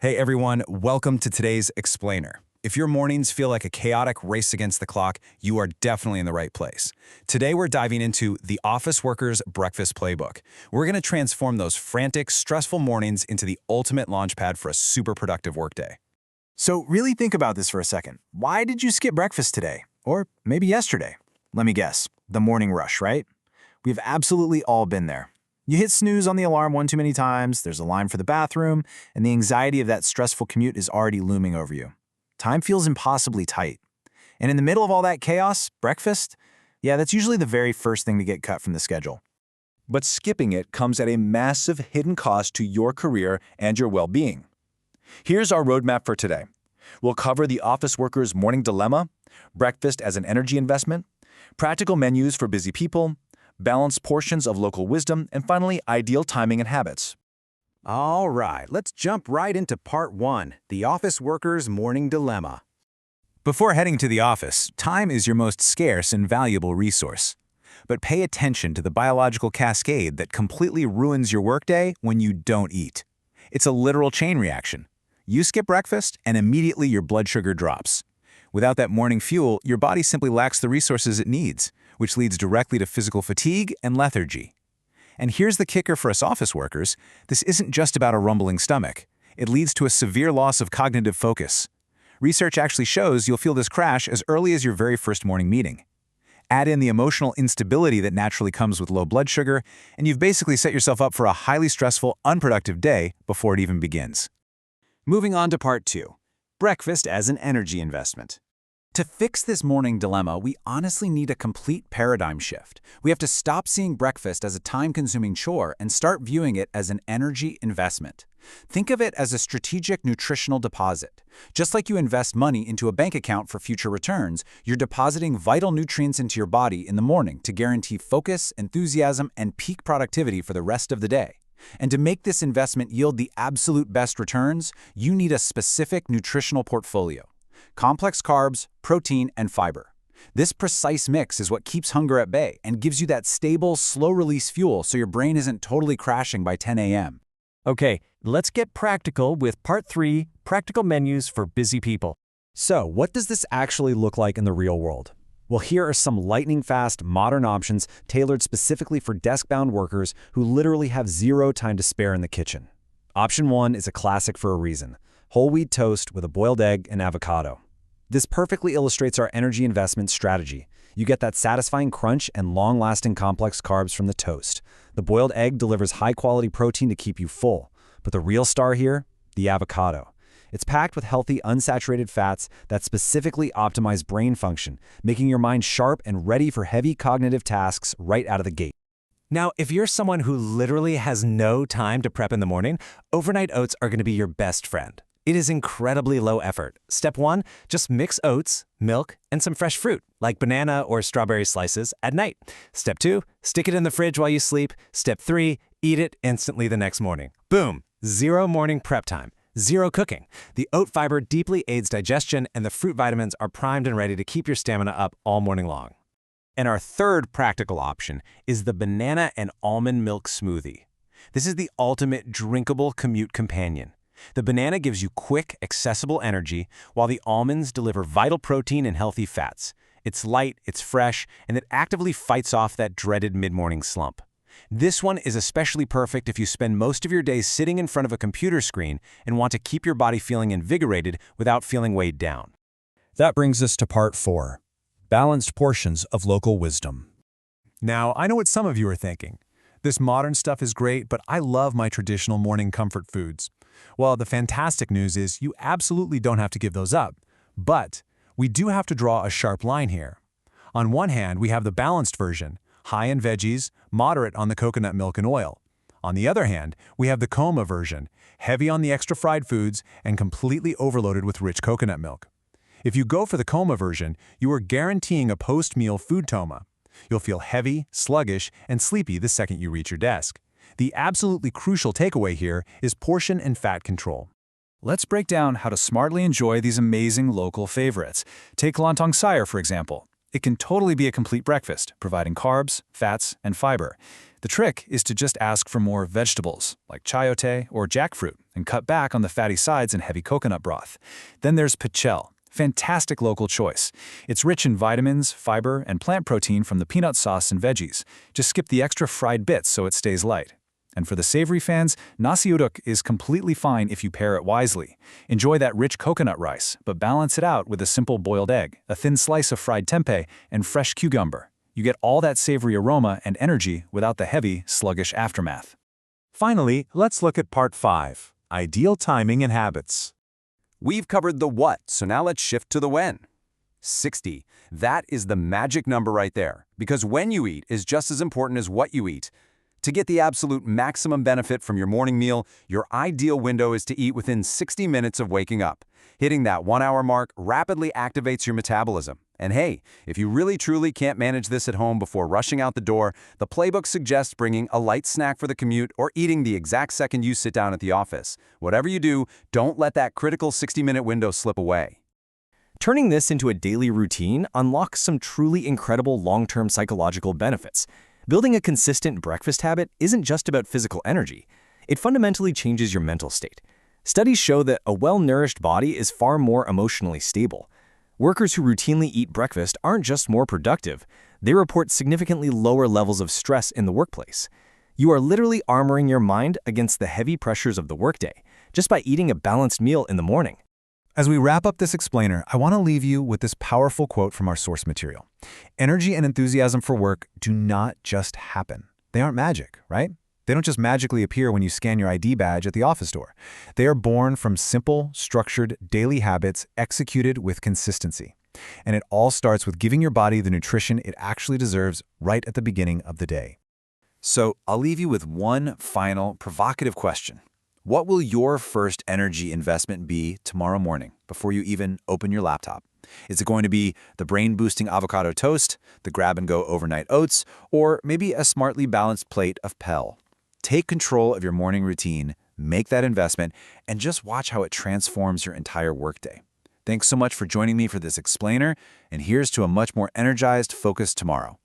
Hey everyone, welcome to today's Explainer. If your mornings feel like a chaotic race against the clock, you are definitely in the right place. Today we're diving into the office worker's breakfast playbook. We're going to transform those frantic, stressful mornings into the ultimate launchpad for a super productive workday. So really think about this for a second. Why did you skip breakfast today? Or maybe yesterday? Let me guess. The morning rush, right? We've absolutely all been there. You hit snooze on the alarm one too many times, there's a line for the bathroom, and the anxiety of that stressful commute is already looming over you. Time feels impossibly tight. And in the middle of all that chaos, breakfast? Yeah, that's usually the very first thing to get cut from the schedule. But skipping it comes at a massive hidden cost to your career and your well-being. Here's our roadmap for today. We'll cover the office worker's morning dilemma, breakfast as an energy investment, practical menus for busy people, balanced portions of local wisdom, and finally, ideal timing and habits. All right, let's jump right into part 1, the office worker's morning dilemma. Before heading to the office, time is your most scarce and valuable resource. But pay attention to the biological cascade that completely ruins your workday when you don't eat. It's a literal chain reaction. You skip breakfast, and immediately your blood sugar drops. Without that morning fuel, your body simply lacks the resources it needs, which leads directly to physical fatigue and lethargy. And here's the kicker for us office workers, this isn't just about a rumbling stomach. It leads to a severe loss of cognitive focus. Research actually shows you'll feel this crash as early as your very first morning meeting. Add in the emotional instability that naturally comes with low blood sugar, and you've basically set yourself up for a highly stressful, unproductive day before it even begins. Moving on to part 2, breakfast as an energy investment. To fix this morning dilemma, we honestly need a complete paradigm shift. We have to stop seeing breakfast as a time-consuming chore and start viewing it as an energy investment. Think of it as a strategic nutritional deposit. Just like you invest money into a bank account for future returns, you're depositing vital nutrients into your body in the morning to guarantee focus, enthusiasm, and peak productivity for the rest of the day. And to make this investment yield the absolute best returns, you need a specific nutritional portfolio. Complex carbs, protein, and fiber. This precise mix is what keeps hunger at bay and gives you that stable, slow-release fuel so your brain isn't totally crashing by 10 a.m. Okay, let's get practical with part 3, practical menus for busy people. So, what does this actually look like in the real world? Well, here are some lightning-fast, modern options tailored specifically for desk-bound workers who literally have zero time to spare in the kitchen. Option 1 is a classic for a reason. Whole wheat toast with a boiled egg and avocado. This perfectly illustrates our energy investment strategy. You get that satisfying crunch and long-lasting complex carbs from the toast. The boiled egg delivers high-quality protein to keep you full. But the real star here? The avocado. It's packed with healthy, unsaturated fats that specifically optimize brain function, making your mind sharp and ready for heavy cognitive tasks right out of the gate. Now, if you're someone who literally has no time to prep in the morning, overnight oats are going to be your best friend. It is incredibly low effort. Step 1, just mix oats, milk, and some fresh fruit, like banana or strawberry slices, at night. Step 2, stick it in the fridge while you sleep. Step 3, eat it instantly the next morning. Boom! Zero morning prep time. Zero cooking. The oat fiber deeply aids digestion, and the fruit vitamins are primed and ready to keep your stamina up all morning long. And our third practical option is the banana and almond milk smoothie. This is the ultimate drinkable commute companion. The banana gives you quick, accessible energy, while the almonds deliver vital protein and healthy fats. It's light, it's fresh, and it actively fights off that dreaded mid-morning slump. This one is especially perfect if you spend most of your day sitting in front of a computer screen and want to keep your body feeling invigorated without feeling weighed down. That brings us to part 4, balanced portions of local wisdom. Now, I know what some of you are thinking. This modern stuff is great, but I love my traditional morning comfort foods. Well, the fantastic news is you absolutely don't have to give those up. But we do have to draw a sharp line here. On one hand, we have the balanced version, high in veggies, moderate on the coconut milk and oil. On the other hand, we have the coma version, heavy on the extra fried foods and completely overloaded with rich coconut milk. If you go for the coma version, you are guaranteeing a post-meal food coma. You'll feel heavy, sluggish, and sleepy the second you reach your desk. The absolutely crucial takeaway here is portion and fat control. Let's break down how to smartly enjoy these amazing local favorites. Take lontong sayur, for example. It can totally be a complete breakfast, providing carbs, fats, and fiber. The trick is to just ask for more vegetables, like chayote or jackfruit, and cut back on the fatty sides and heavy coconut broth. Then there's pecel. Fantastic local choice. It's rich in vitamins, fiber, and plant protein from the peanut sauce and veggies. Just skip the extra fried bits so it stays light. And for the savory fans, nasi uduk is completely fine if you pair it wisely. Enjoy that rich coconut rice, but balance it out with a simple boiled egg, a thin slice of fried tempeh, and fresh cucumber. You get all that savory aroma and energy without the heavy, sluggish aftermath. Finally, let's look at Part 5, Ideal Timing and Habits. We've covered the what, so now let's shift to the when. 60. That is the magic number right there, because when you eat is just as important as what you eat. To get the absolute maximum benefit from your morning meal, your ideal window is to eat within 60 minutes of waking up. Hitting that 1-hour mark rapidly activates your metabolism. And hey, if you really truly can't manage this at home before rushing out the door, the Playbook suggests bringing a light snack for the commute or eating the exact second you sit down at the office. Whatever you do, don't let that critical 60-minute window slip away. Turning this into a daily routine unlocks some truly incredible long-term psychological benefits. Building a consistent breakfast habit isn't just about physical energy. It fundamentally changes your mental state. Studies show that a well-nourished body is far more emotionally stable. Workers who routinely eat breakfast aren't just more productive, they report significantly lower levels of stress in the workplace. You are literally armoring your mind against the heavy pressures of the workday, just by eating a balanced meal in the morning. As we wrap up this explainer, I want to leave you with this powerful quote from our source material. Energy and enthusiasm for work do not just happen. They aren't magic, right? They don't just magically appear when you scan your ID badge at the office door. They are born from simple, structured, daily habits executed with consistency. And it all starts with giving your body the nutrition it actually deserves right at the beginning of the day. So I'll leave you with one final provocative question. What will your first energy investment be tomorrow morning before you even open your laptop? Is it going to be the brain-boosting avocado toast, the grab-and-go overnight oats, or maybe a smartly balanced plate of pecel? Take control of your morning routine, make that investment, and just watch how it transforms your entire workday. Thanks so much for joining me for this explainer, and here's to a much more energized, focused tomorrow.